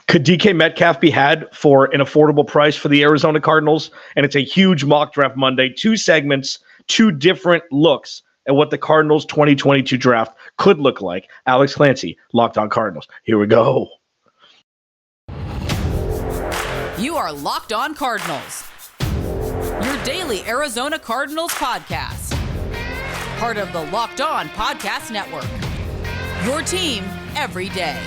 Could DK Metcalf be had for an affordable price for the Arizona Cardinals? And it's a huge mock draft Monday. 2 segments, 2 different looks at what the Cardinals 2022 draft could look like. Alex Clancy, Locked On Cardinals. Here we go. You are Locked On Cardinals, your daily Arizona Cardinals podcast. Part of the Locked On Podcast Network, your team every day.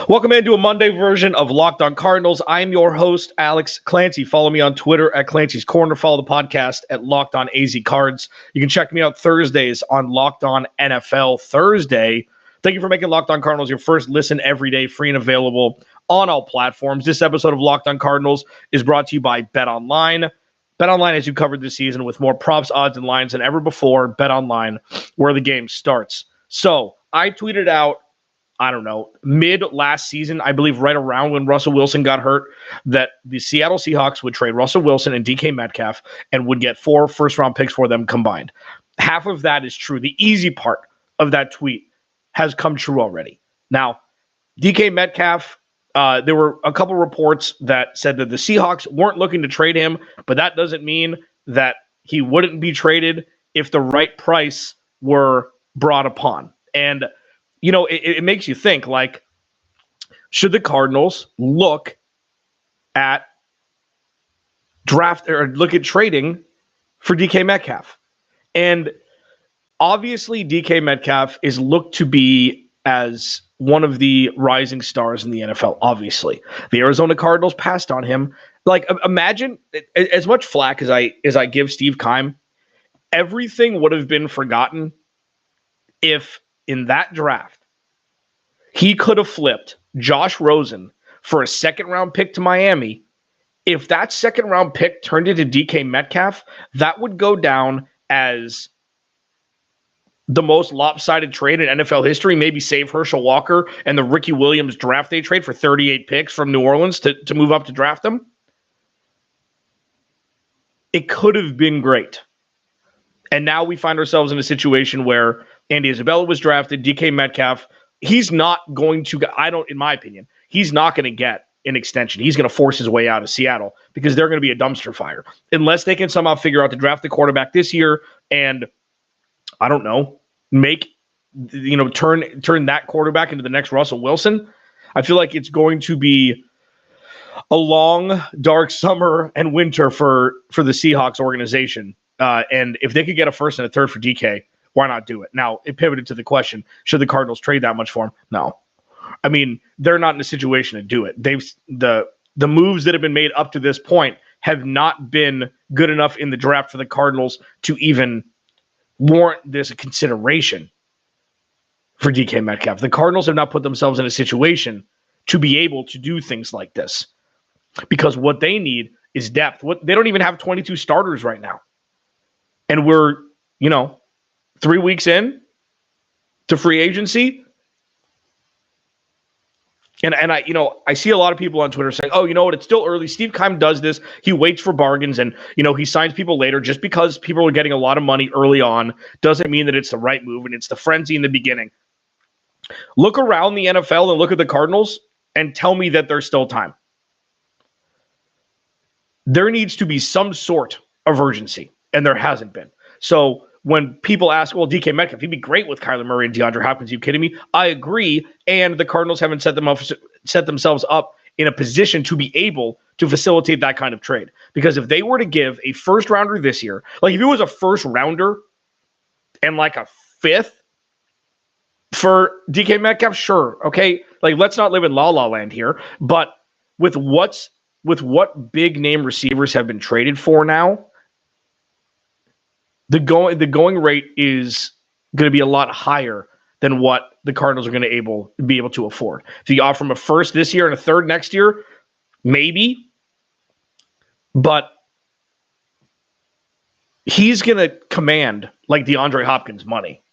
Welcome into a Monday version of Locked On Cardinals. I'm your host, Alex Clancy. Follow me on Twitter at Clancy's Corner. Follow the podcast at Locked On AZ Cards. You can check me out Thursdays on Locked On NFL Thursday. Thank you for making Locked On Cardinals your first listen every day, free and available on all platforms. This episode of Locked On Cardinals is brought to you by BetOnline. BetOnline has you covered this season with more props, odds, and lines than ever before. BetOnline, where the game starts. So I tweeted out, mid last season, I believe right around when Russell Wilson got hurt, that the Seattle Seahawks would trade Russell Wilson and DK Metcalf and would get 4 first-round picks for them combined. Half of that is true. The easy part of that tweet has come true already. Now, DK Metcalf, there were a couple reports that said that the Seahawks weren't looking to trade him, but that doesn't mean that he wouldn't be traded if the right price were brought upon. And it makes you think, like, should the Cardinals look at trading for DK Metcalf? And obviously DK Metcalf is looked to be as one of the rising stars in the NFL. Obviously, the Arizona Cardinals passed on him. Like, imagine, as much flack as I give Steve Keim, everything would have been forgotten if in that draft he could have flipped Josh Rosen for a second-round pick to Miami. If that second-round pick turned into DK Metcalf, that would go down as the most lopsided trade in NFL history, maybe save Herschel Walker and the Ricky Williams draft day trade for 38 picks from New Orleans to move up to draft them. It could have been great. And now we find ourselves in a situation where Andy Isabella was drafted, DK Metcalf, he's not going to, in my opinion, he's not going to get an extension. He's going to force his way out of Seattle because they're going to be a dumpster fire. Unless they can somehow figure out to draft the quarterback this year and, turn that quarterback into the next Russell Wilson. I feel like it's going to be a long, dark summer and winter for the Seahawks organization. And if they could get a first and a third for DK, why not do it? Now, it pivoted to the question, should the Cardinals trade that much for him? No. I mean, they're not in a situation to do it. The moves that have been made up to this point have not been good enough in the draft for the Cardinals to even warrant this a consideration for DK Metcalf. The Cardinals have not put themselves in a situation to be able to do things like this because what they need is depth. They don't even have 22 starters right now. And we're, 3 weeks in to free agency. And I see a lot of people on Twitter saying, oh, you know what? It's still early. Steve Keim does this. He waits for bargains and, he signs people later. Just because people are getting a lot of money early on doesn't mean that it's the right move. And it's the frenzy in the beginning. Look around the NFL and look at the Cardinals and tell me that there's still time. There needs to be some sort of urgency, and there hasn't been. So when people ask, well, DK Metcalf, he'd be great with Kyler Murray and DeAndre Hopkins. Are you kidding me? I agree. And the Cardinals haven't set themselves up in a position to be able to facilitate that kind of trade. Because if they were to give a first rounder this year, like if it was a first rounder and like a fifth for DK Metcalf, sure. Okay. Like, let's not live in la la land here. But with what big name receivers have been traded for now, the going rate is going to be a lot higher than what the Cardinals are going to be able to afford. If you offer him a first this year and a third next year, maybe. But he's going to command like DeAndre Hopkins money.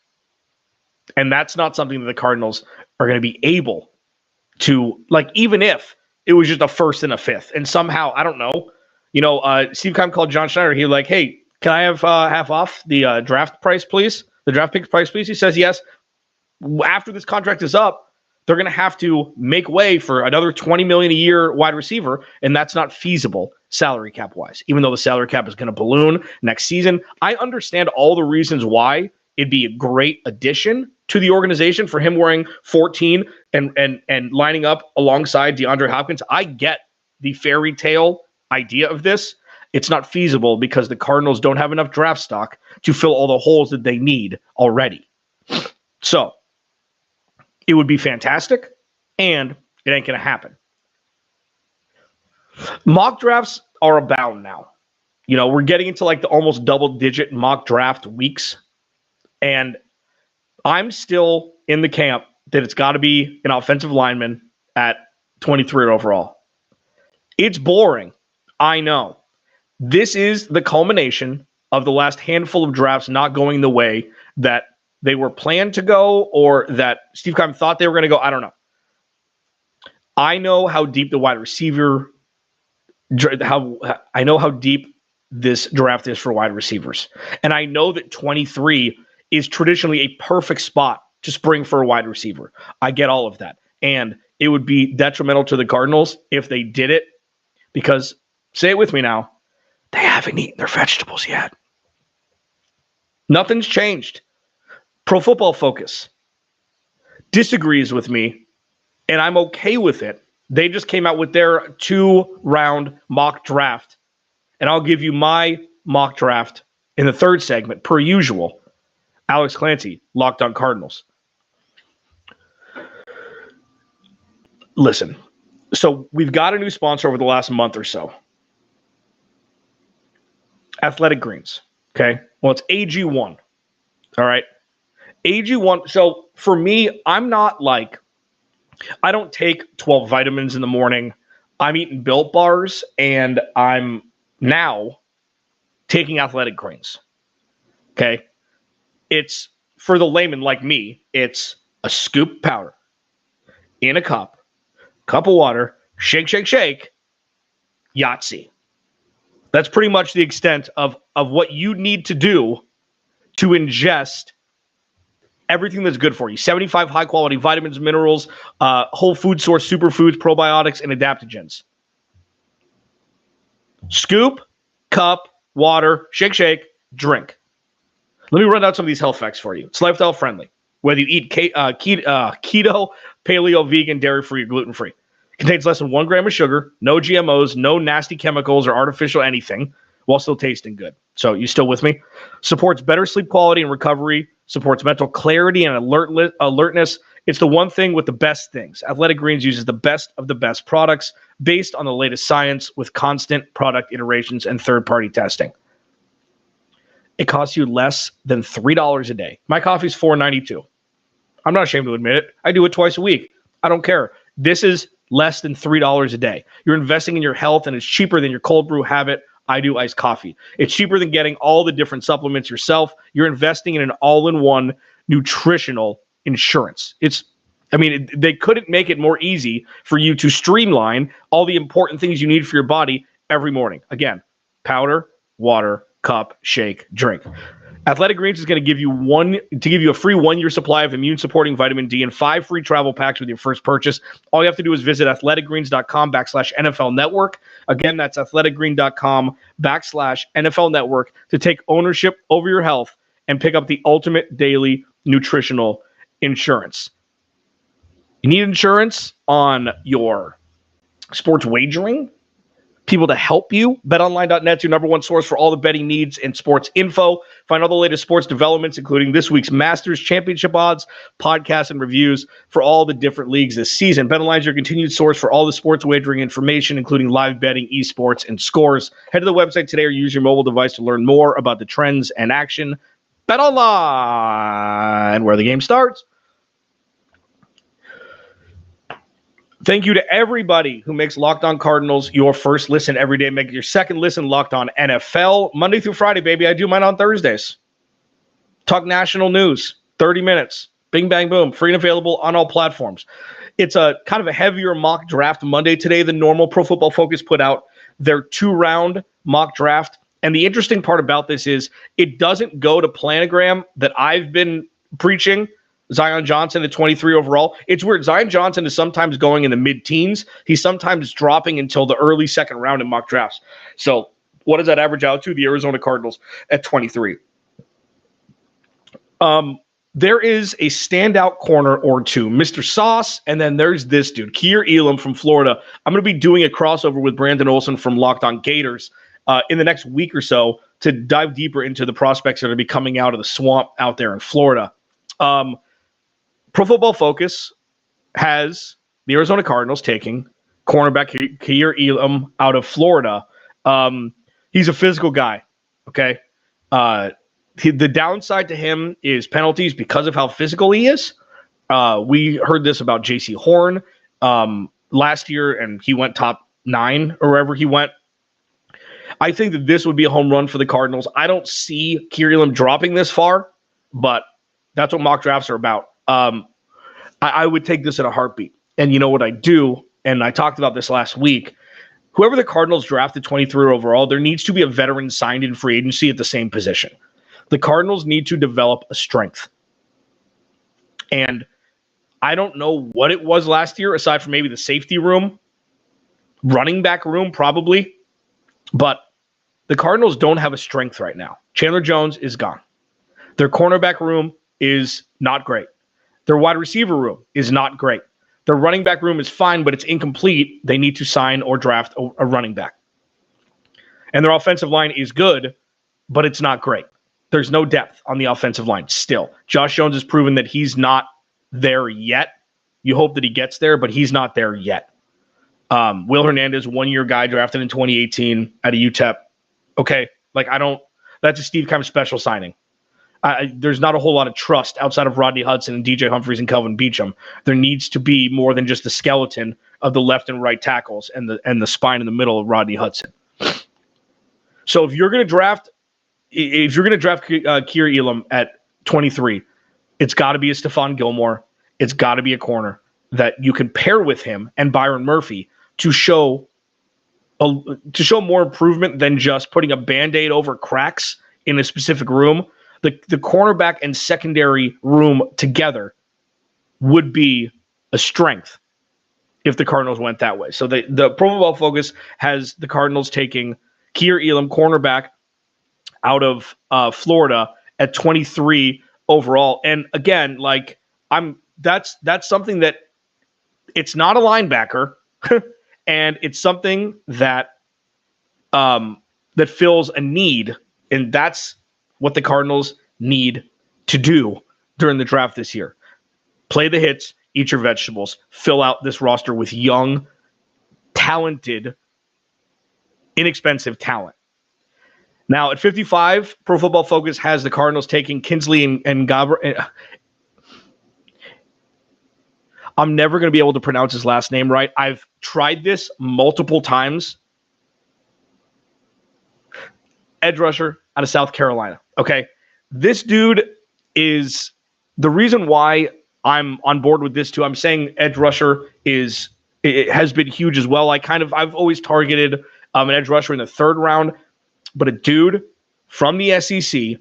And that's not something that the Cardinals are going to be able to, like, even if it was just a first and a fifth. And somehow, I don't know, Steve Keim called John Schneider. He was like, hey, can I have half off the draft price, please? The draft pick price, please? He says yes. After this contract is up, they're going to have to make way for another $20 million a year wide receiver, and that's not feasible salary cap wise, even though the salary cap is going to balloon next season. I understand all the reasons why it'd be a great addition to the organization for him wearing 14 and lining up alongside DeAndre Hopkins. I get the fairy tale idea of this. It's not feasible because the Cardinals don't have enough draft stock to fill all the holes that they need already. So it would be fantastic, and it ain't going to happen. Mock drafts are abound now. We're getting into like the almost double-digit mock draft weeks, and I'm still in the camp that it's got to be an offensive lineman at 23 overall. It's boring. I know. This is the culmination of the last handful of drafts not going the way that they were planned to go or that Steve Keim thought they were going to go. I don't know. I know how deep the wide receiver, I know how deep this draft is for wide receivers. And I know that 23 is traditionally a perfect spot to spring for a wide receiver. I get all of that. And it would be detrimental to the Cardinals if they did it because, say it with me now, they haven't eaten their vegetables yet. Nothing's changed. Pro Football Focus disagrees with me, and I'm okay with it. They just came out with their 2-round mock draft, and I'll give you my mock draft in the third segment, per usual. Alex Clancy, Locked On Cardinals. Listen, so we've got a new sponsor over the last month or so. Athletic Greens, okay? Well, it's AG1, all right? AG1, so for me, I don't take 12 vitamins in the morning. I'm eating Built Bars, and I'm now taking Athletic Greens, okay? It's, for the layman like me, it's a scoop powder in a cup of water, shake, shake, shake, Yahtzee. That's pretty much the extent of what you need to do to ingest everything that's good for you. 75 high-quality vitamins, minerals, whole food source superfoods, probiotics, and adaptogens. Scoop, cup, water, shake, shake, drink. Let me run down some of these health facts for you. It's lifestyle friendly. Whether you eat keto, paleo, vegan, dairy-free, or gluten-free. Contains less than 1 gram of sugar, no GMOs, no nasty chemicals or artificial anything, while still tasting good. So you still with me? Supports better sleep quality and recovery, supports mental clarity and alertness. It's the one thing with the best things. Athletic Greens uses the best of the best products based on the latest science with constant product iterations and third-party testing. It costs you less than $3 a day. My coffee's $4.92. I'm not ashamed to admit it. I do it twice a week. I don't care. This is less than $3 a day. You're investing in your health, and it's cheaper than your cold brew habit. I do iced coffee. It's cheaper than getting all the different supplements yourself. You're investing in an all-in-one nutritional insurance. They couldn't make it more easy for you to streamline all the important things you need for your body every morning. Again, powder, water, cup, shake, drink. Athletic Greens is going to give you a free 1-year supply of immune-supporting vitamin D and 5 free travel packs with your first purchase. All you have to do is visit athleticgreens.com/NFL Network. Again, that's athleticgreen.com/NFL Network to take ownership over your health and pick up the ultimate daily nutritional insurance. You need insurance on your sports wagering? People to help you. BetOnline.net's your number one source for all the betting needs and sports info. Find all the latest sports developments, including this week's Masters Championship odds, podcasts, and reviews for all the different leagues this season. BetOnline is your continued source for all the sports wagering information, including live betting, esports, and scores. Head to the website today or use your mobile device to learn more about the trends and action. BetOnline, where the game starts. Thank you to everybody who makes Locked On Cardinals your first listen every day. Make it your second listen, Locked On NFL. Monday through Friday, baby. I do mine on Thursdays. Talk national news, 30 minutes. Bing, bang, boom. Free and available on all platforms. It's a kind of a heavier mock draft Monday today than normal. Pro Football Focus put out their 2-round mock draft. And the interesting part about this is it doesn't go to planogram that I've been preaching, Zion Johnson at 23 overall. It's weird. Zion Johnson is sometimes going in the mid-teens. He's sometimes dropping until the early second round in mock drafts. So what does that average out to? The Arizona Cardinals at 23. There is a standout corner or two, Mr. Sauce, and then there's this dude, Kaiir Elam from Florida. I'm going to be doing a crossover with Brandon Olson from Locked On Gators in the next week or so to dive deeper into the prospects that are going to be coming out of the swamp out there in Florida. Pro Football Focus has the Arizona Cardinals taking cornerback Kaiir Elam out of Florida. He's a physical guy, okay? The downside to him is penalties because of how physical he is. We heard this about J.C. Horn last year, and he went top 9 or wherever he went. I think that this would be a home run for the Cardinals. I don't see Kaiir Elam dropping this far, but that's what mock drafts are about. I would take this in a heartbeat. And you know what I do, and I talked about this last week, whoever the Cardinals drafted 23 overall, there needs to be a veteran signed in free agency at the same position. The Cardinals need to develop a strength. And I don't know what it was last year, aside from maybe the safety room, running back room probably, but the Cardinals don't have a strength right now. Chandler Jones is gone. Their cornerback room is not great. Their wide receiver room is not great. Their running back room is fine, but it's incomplete. They need to sign or draft a running back. And their offensive line is good, but it's not great. There's no depth on the offensive line still. Josh Jones has proven that he's not there yet. You hope that he gets there, but he's not there yet. Will Hernandez, 1-year guy drafted in 2018 at a UTEP. Okay, that's a Steve Keim special signing. There's not a whole lot of trust outside of Rodney Hudson and DJ Humphries and Kelvin Beachum. There needs to be more than just the skeleton of the left and right tackles and the spine in the middle of Rodney Hudson. So if you're going to draft Kaiir Elam at 23, it's got to be a Stephon Gilmore. It's got to be a corner that you can pair with him and Byron Murphy to show more improvement than just putting a Band-Aid over cracks in a specific room. The cornerback and secondary room together would be a strength if the Cardinals went that way. So the Pro Football Focus has the Cardinals taking Kaiir Elam, cornerback, out of Florida at 23 overall. And again, that's something that it's not a linebacker, and it's something that that fills a need, and that's what the Cardinals need to do during the draft this year. Play the hits, eat your vegetables, fill out this roster with young, talented, inexpensive talent. Now, at 55, Pro Football Focus has the Cardinals taking Kinsley and Gabra. I'm never going to be able to pronounce his last name right. I've tried this multiple times. Edge rusher out of South Carolina. Okay. This dude is the reason why I'm on board with this too. I'm saying edge rusher it has been huge as well. I've always targeted an edge rusher in the 3rd round, but a dude from the SEC,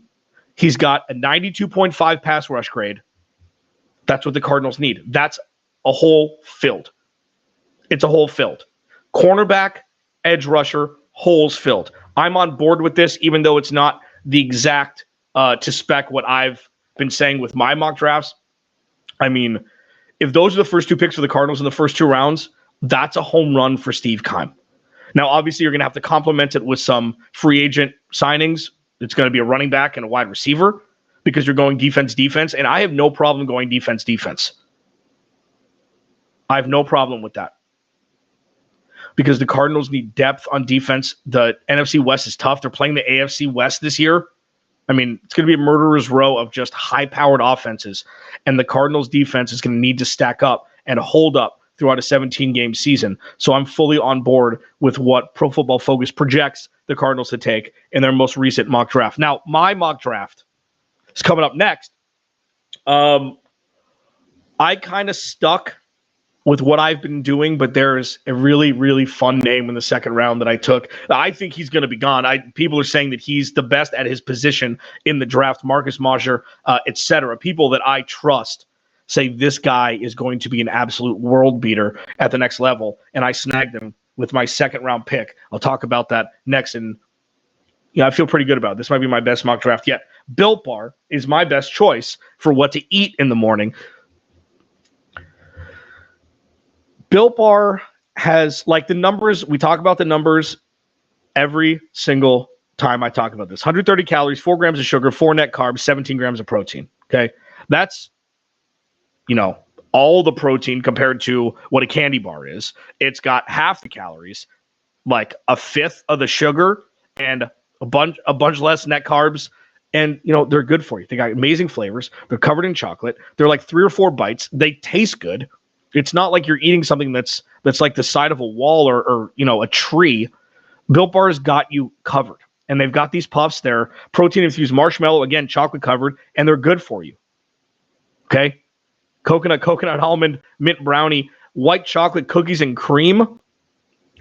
he's got a 92.5 pass rush grade. That's what the Cardinals need. That's a hole filled. It's a hole filled. Cornerback, edge rusher, holes filled. I'm on board with this, even though it's not the exact to spec what I've been saying with my mock drafts. I mean, if those are the first 2 picks for the Cardinals in the first 2 rounds, that's a home run for Steve Keim. Now, obviously, you're going to have to complement it with some free agent signings. It's going to be a running back and a wide receiver because you're going defense, and I have no problem going defense. I have no problem with that because the Cardinals need depth on defense. The NFC West is tough. They're playing the AFC West this year. I mean, it's going to be a murderer's row of just high-powered offenses, and the Cardinals defense is going to need to stack up and hold up throughout a 17-game season. So I'm fully on board with what Pro Football Focus projects the Cardinals to take in their most recent mock draft. Now, my mock draft is coming up next. I kind of stuck with what I've been doing, but there's a really, really fun name in the second round that I took. I think he's going to be gone. People are saying that he's the best at his position in the draft. Marcus Mosher, etc. People that I trust say this guy is going to be an absolute world beater at the next level, and I snagged him with my second round pick. I'll talk about that next, and I feel pretty good about it. This might be my best mock draft yet. Built Bar is my best choice for what to eat in the morning. Built Bar has, like, the numbers. We talk about the numbers every single time I talk about this. 130 calories, 4 grams of sugar, 4 net carbs, 17 grams of protein. Okay. That's, all the protein compared to what a candy bar is. It's got half the calories, like a fifth of the sugar, and a bunch less net carbs. And, they're good for you. They got amazing flavors. They're covered in chocolate. They're like 3 or 4 bites. They taste good. It's not like you're eating something that's like the side of a wall or a tree. Built Bar's got you covered. And they've got these puffs. They're protein-infused marshmallow, again, chocolate covered, and they're good for you. Okay? Coconut, almond, mint brownie, white chocolate cookies and cream.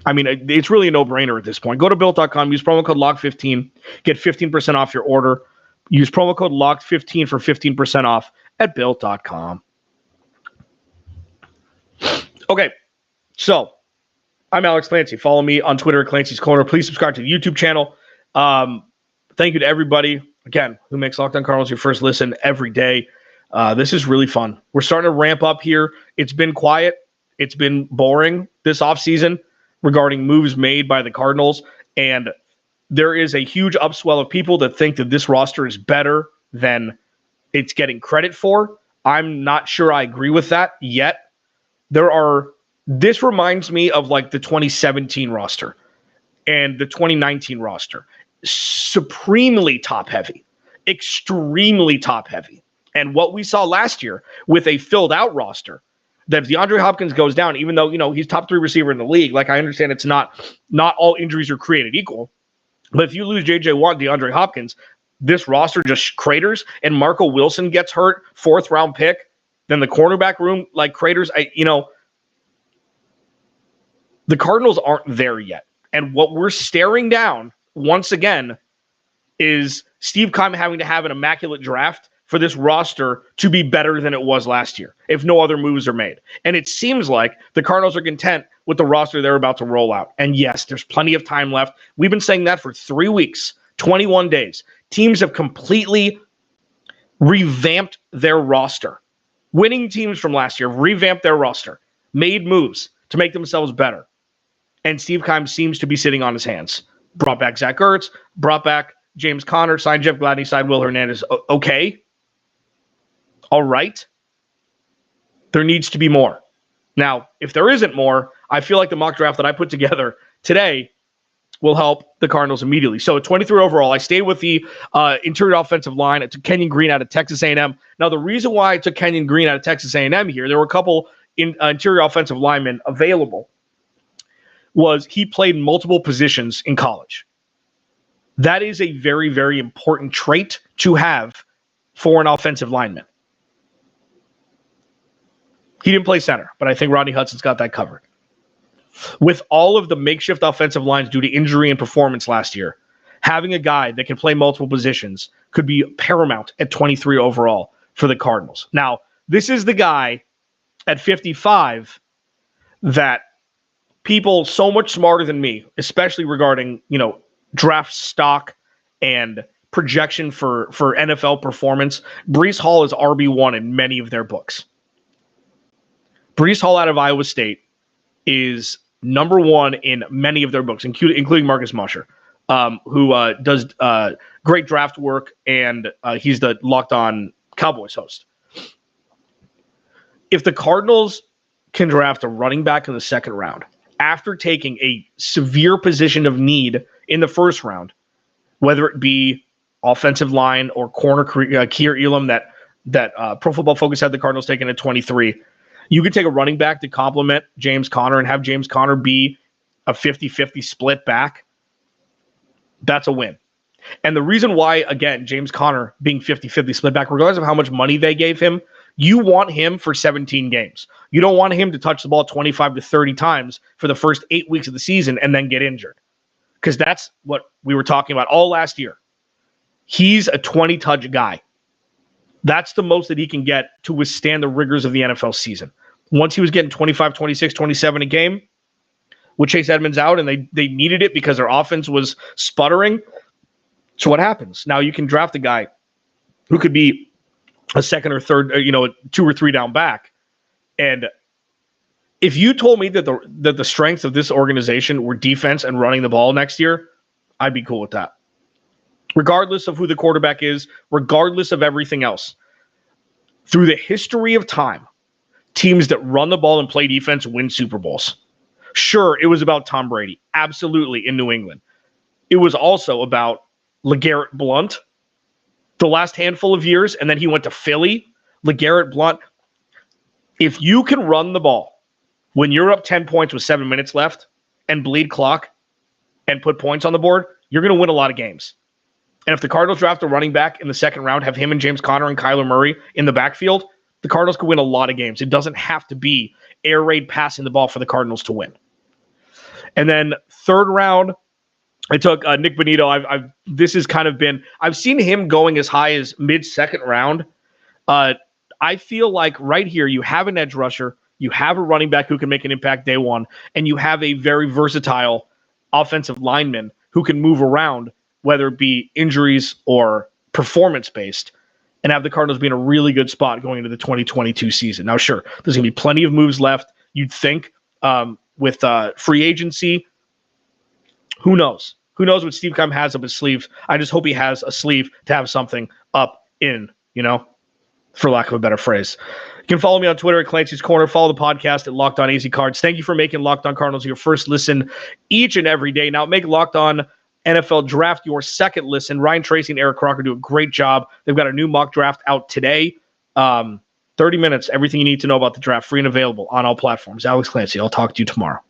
I mean, it's really a no-brainer at this point. Go to Built.com, use promo code LOCK15, get 15% off your order. Use promo code LOCK15 for 15% off at Built.com. Okay, so I'm Alex Clancy. Follow me on Twitter at Clancy's Corner. Please subscribe to the YouTube channel. Thank you to everybody, again, who makes Locked On Cardinals your first listen every day. This is really fun. We're starting to ramp up here. It's been quiet. It's been boring this offseason regarding moves made by the Cardinals, and there is a huge upswell of people that think that this roster is better than it's getting credit for. I'm not sure I agree with that yet. This reminds me of like the 2017 roster and the 2019 roster. Supremely top heavy, extremely top heavy. And what we saw last year with a filled out roster, that if DeAndre Hopkins goes down, even though, he's top 3 receiver in the league, like I understand it's not all injuries are created equal. But if you lose J.J. Watt, DeAndre Hopkins, this roster just craters, and Marco Wilson gets hurt, 4th round pick. Then the cornerback room, like, craters. The Cardinals aren't there yet. And what we're staring down, once again, is Steve Keim having to have an immaculate draft for this roster to be better than it was last year, if no other moves are made. And it seems like the Cardinals are content with the roster they're about to roll out. And yes, there's plenty of time left. We've been saying that for 3 weeks, 21 days. Teams have completely revamped their roster. Winning teams from last year revamped their roster, made moves to make themselves better. And Steve Keim seems to be sitting on his hands. Brought back Zach Ertz, brought back James Conner, signed Jeff Gladney, signed Will Hernandez. Okay. All right. There needs to be more. Now, if there isn't more, I feel like the mock draft that I put together today will help the Cardinals immediately. So at 23 overall, I stayed with the interior offensive line. I took Kenyon Green out of Texas A&M. Now, the reason why I took Kenyon Green out of Texas A&M here, there were a couple interior offensive linemen available, was he played multiple positions in college. That is a very, very important trait to have for an offensive lineman. He didn't play center, but I think Rodney Hudson's got that covered. With all of the makeshift offensive lines due to injury and performance last year, having a guy that can play multiple positions could be paramount at 23 overall for the Cardinals. Now, this is the guy at 55 that people so much smarter than me, especially regarding, draft stock and projection for NFL performance. Breece Hall is RB1 in many of their books. Breece Hall out of Iowa State is number 1 in many of their books, including Marcus Mosher, who does great draft work, and he's the Locked On Cowboys host. If the Cardinals can draft a running back in the second round, after taking a severe position of need in the first round, whether it be offensive line or corner, Kaiir Elam that Pro Football Focus had the Cardinals taking at 23, you could take a running back to complement James Conner and have James Conner be a 50-50 split back. That's a win. And the reason why, again, James Conner being 50-50 split back, regardless of how much money they gave him, You want him for 17 games. You don't want him to touch the ball 25 to 30 times for the first 8 weeks of the season and then get injured. Because that's what we were talking about all last year. He's a 20-touch guy. That's the most that he can get to withstand the rigors of the NFL season. Once he was getting 25, 26, 27 a game with Chase Edmonds out, and they needed it because their offense was sputtering. So what happens? Now you can draft a guy who could be a second or third, a 2 or 3 down back. And if you told me that the strengths of this organization were defense and running the ball next year, I'd be cool with that. Regardless of who the quarterback is, regardless of everything else. Through the history of time, teams that run the ball and play defense win Super Bowls. Sure, it was about Tom Brady. Absolutely, in New England. It was also about LeGarrette Blount the last handful of years, and then he went to Philly. LeGarrette Blount. If you can run the ball when you're up 10 points with 7 minutes left and bleed clock and put points on the board, you're going to win a lot of games. And if the Cardinals draft a running back in the second round, have him and James Conner and Kyler Murray in the backfield, the Cardinals could win a lot of games. It doesn't have to be air raid passing the ball for the Cardinals to win. And then third round, I took Nick Bonito. This has kind of been, I've seen him going as high as mid-second round. I feel like right here you have an edge rusher, you have a running back who can make an impact day one, and you have a very versatile offensive lineman who can move around, whether it be injuries or performance-based, and have the Cardinals be in a really good spot going into the 2022 season. Now, sure, there's going to be plenty of moves left, you'd think, with free agency. Who knows? Who knows what Steve Keim has up his sleeve? I just hope he has a sleeve to have something up in, for lack of a better phrase. You can follow me on Twitter at Clancy's Corner. Follow the podcast at Locked On AZ Cards. Thank you for making Locked On Cardinals your first listen each and every day. Now make Locked On NFL Draft your second listen. Ryan Tracy and Eric Crocker do a great job. They've got a new mock draft out today. 30 minutes, everything you need to know about the draft, free and available on all platforms. Alex Clancy, I'll talk to you tomorrow.